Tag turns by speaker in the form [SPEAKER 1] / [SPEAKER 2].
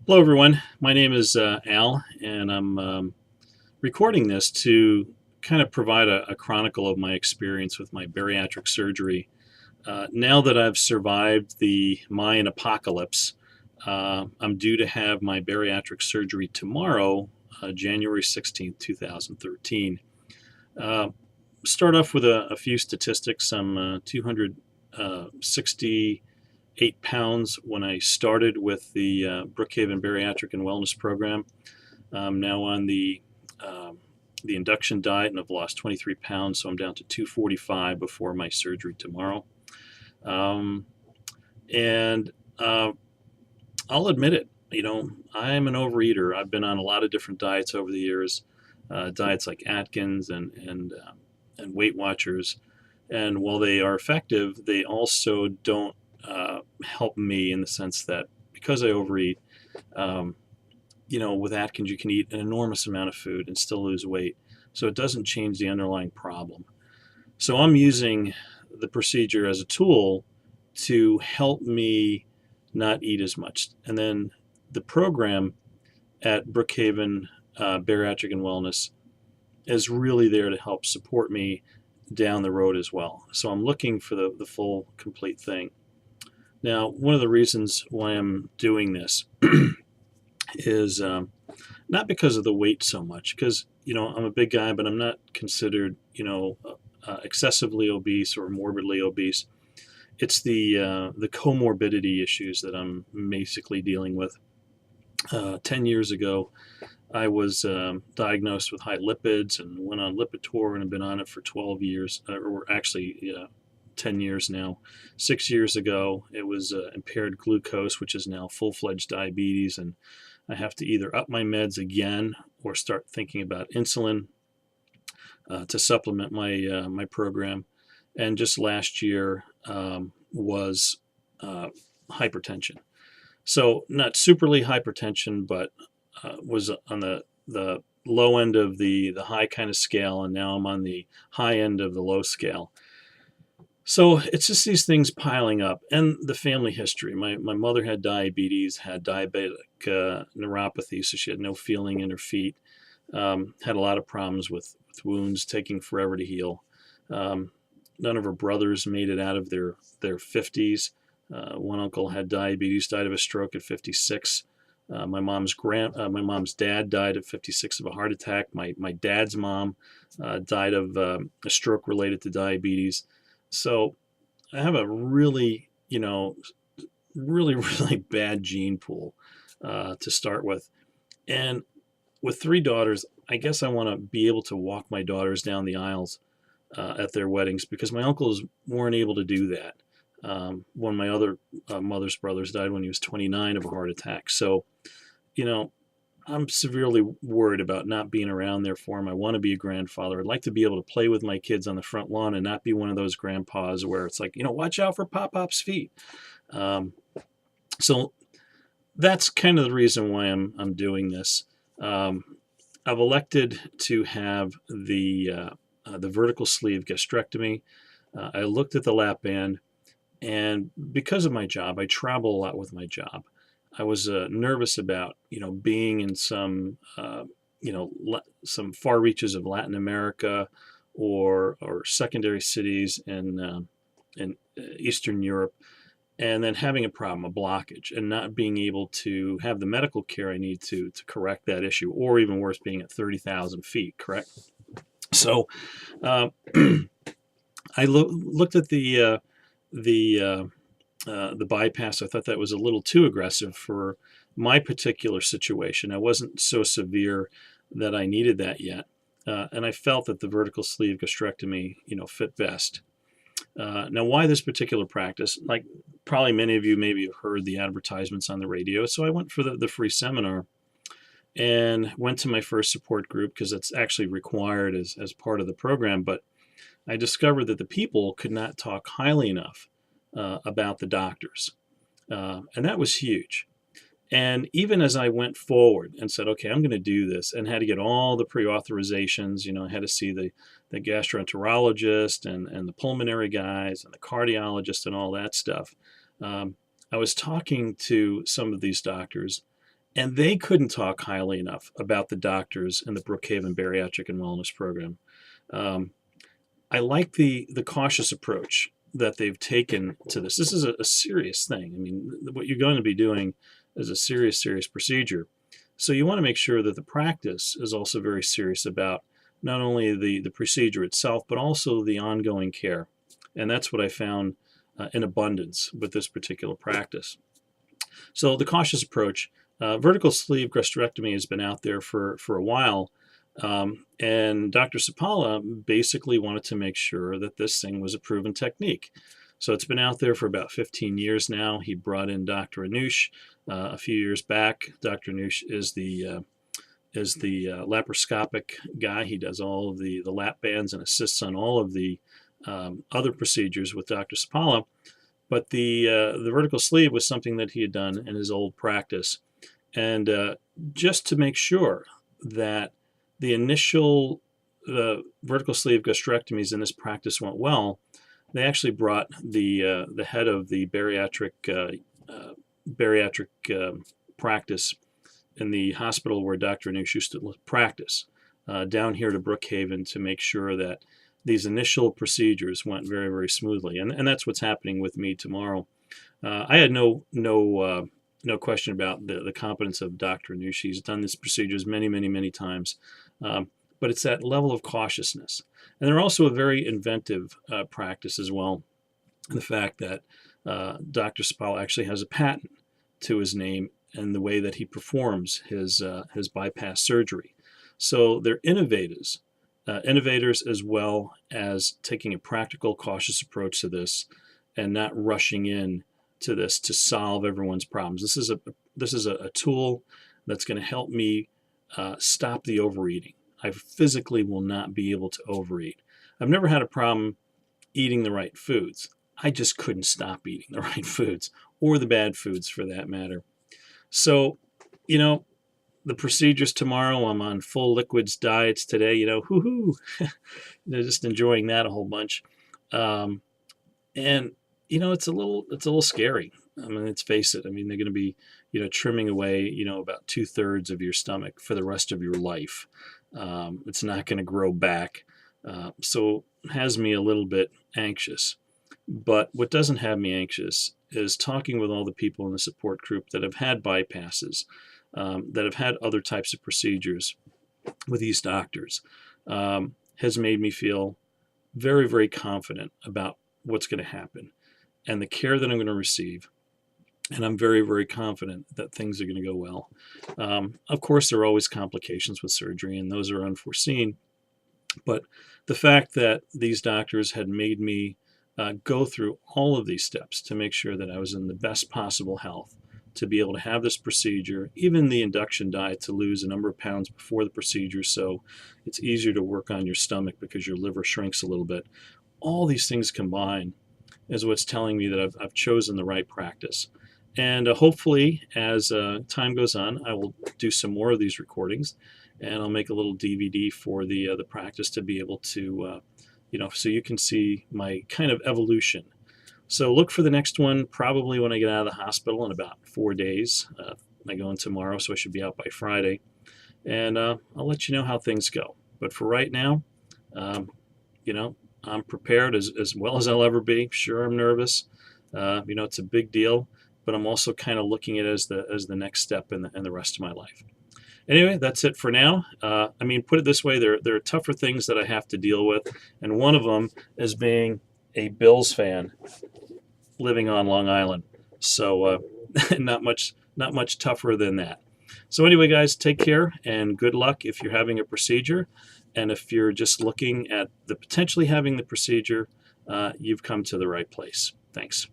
[SPEAKER 1] Hello, everyone. My name is Al, and I'm recording this to kind of provide a chronicle of my experience with my bariatric surgery. Now that I've survived the Mayan apocalypse, I'm due to have my bariatric surgery tomorrow, January 16th, 2013. Start off with a few statistics. I'm 268 pounds when I started with the Brookhaven Bariatric and Wellness Program. I'm now on the induction diet and I've lost 23 pounds, so I'm down to 245 before my surgery tomorrow. And I'll admit it, I'm an overeater. I've been on a lot of different diets over the years, diets like Atkins and Weight Watchers. And while they are effective, they also don't help me in the sense that because I overeat, with Atkins, you can eat an enormous amount of food and still lose weight. So it doesn't change the underlying problem. So I'm using the procedure as a tool to help me not eat as much. And then the program at Brookhaven Bariatric and Wellness is really there to help support me down the road as well. So I'm looking for the full, complete thing. Now, one of the reasons why I'm doing this is not because of the weight so much, because I'm a big guy, but I'm not considered excessively obese or morbidly obese. It's the comorbidity issues that I'm basically dealing with. 10 years ago, I was diagnosed with high lipids and went on Lipitor and have been on it for 12 years, or actually 10 years now. 6 years ago, it was impaired glucose, which is now full-fledged diabetes, and I have to either up my meds again or start thinking about insulin to supplement my program. And just last year was hypertension. So not superly hypertension, but was on the low end of the high kind of scale, and now I'm on the high end of the low scale. So it's just these things piling up, and the family history. My mother had diabetes, had diabetic neuropathy, so she had no feeling in her feet, had a lot of problems with wounds, taking forever to heal. None of her brothers made it out of their 50s. One uncle had diabetes, died of a stroke at 56. My mom's dad died at 56 of a heart attack. My dad's mom died of a stroke related to diabetes. So I have a really, really bad gene pool to start with. And with 3 daughters, I guess I want to be able to walk my daughters down the aisles at their weddings, because my uncles weren't able to do that. One of my other mother's brothers died when he was 29 of a heart attack. So, I'm severely worried about not being around there for him. I want to be a grandfather. I'd like to be able to play with my kids on the front lawn and not be one of those grandpas where it's like, watch out for Pop-Pop's feet. So that's kind of the reason why I'm doing this. I've elected to have the vertical sleeve gastrectomy. I looked at the lap band, and because of my job, I travel a lot with my job. I was nervous about, being in some far reaches of Latin America or secondary cities in Eastern Europe, and then having a problem, a blockage, and not being able to have the medical care I need to correct that issue, or even worse, being at 30,000 feet, correct? So I looked at the bypass. I thought that was a little too aggressive for my particular situation. I wasn't so severe that I needed that yet. And I felt that the vertical sleeve gastrectomy, fit best. Now, why this particular practice? Like probably many of you maybe have heard the advertisements on the radio. So I went for the free seminar and went to my first support group, because it's actually required as part of the program. But I discovered that the people could not talk highly enough about the doctors. And that was huge. And even as I went forward and said, okay, I'm going to do this, and had to get all the pre-authorizations, I had to see the gastroenterologist and the pulmonary guys and the cardiologist and all that stuff. I was talking to some of these doctors, And they couldn't talk highly enough about the doctors in the Brookhaven Bariatric and Wellness Program. Um, I like the cautious approach that they've taken to this. This is a serious thing. I mean, what you're going to be doing is a serious procedure. So you want to make sure that the practice is also very serious about not only the procedure itself, but also the ongoing care. And that's what I found in abundance with this particular practice. So the cautious approach, vertical sleeve gastrectomy has been out there for a while. And Dr. Sapala basically wanted to make sure that this thing was a proven technique. So it's been out there for about 15 years now. He brought in Dr. Anoush a few years back. Dr. Anoush is the laparoscopic guy. He does all of the lap bands and assists on all of the other procedures with Dr. Sapala. But the vertical sleeve was something that he had done in his old practice. And just to make sure that the initial vertical sleeve gastrectomies in this practice went well, they actually brought the head of the bariatric practice in the hospital where Dr. Anoush used to practice down here to Brookhaven to make sure that these initial procedures went very smoothly. And that's what's happening with me tomorrow. I had no question about the competence of Dr. Anoush. He's done these procedures many times. But it's that level of cautiousness. And they're also a very inventive practice as well. The fact that Dr. Sapala actually has a patent to his name and the way that he performs his bypass surgery. So they're innovators as well as taking a practical, cautious approach to this and not rushing in to this to solve everyone's problems. This is a tool that's going to help me stop the overeating. I physically will not be able to overeat. I've never had a problem eating the right foods. I just couldn't stop eating the right foods, or the bad foods for that matter. So, the procedures tomorrow, I'm on full liquids diets today, hoo-hoo. Just enjoying that a whole bunch. And, it's a little scary. I mean, let's face it. I mean, they're going to be, trimming away, about 2/3 of your stomach for the rest of your life. It's not going to grow back. So it has me a little bit anxious. But what doesn't have me anxious is talking with all the people in the support group that have had bypasses, that have had other types of procedures with these doctors, has made me feel very confident about what's going to happen and the care that I'm going to receive. And I'm very confident that things are going to go well. Of course, there are always complications with surgery, and those are unforeseen. But the fact that these doctors had made me go through all of these steps to make sure that I was in the best possible health, to be able to have this procedure, even the induction diet to lose a number of pounds before the procedure so it's easier to work on your stomach because your liver shrinks a little bit. All these things combined is what's telling me that I've chosen the right practice. And hopefully, as time goes on, I will do some more of these recordings, and I'll make a little DVD for the practice to be able to, so you can see my kind of evolution. So look for the next one probably when I get out of the hospital in about 4 days. I go in tomorrow, so I should be out by Friday. And I'll let you know how things go. But for right now, I'm prepared as well as I'll ever be. Sure, I'm nervous. It's a big deal. But I'm also kind of looking at it as the next step in the rest of my life. Anyway, that's it for now. Put it this way, there are tougher things that I have to deal with, and one of them is being a Bills fan living on Long Island. So not much tougher than that. So anyway, guys, take care and good luck if you're having a procedure, and if you're just looking at potentially having the procedure, you've come to the right place. Thanks.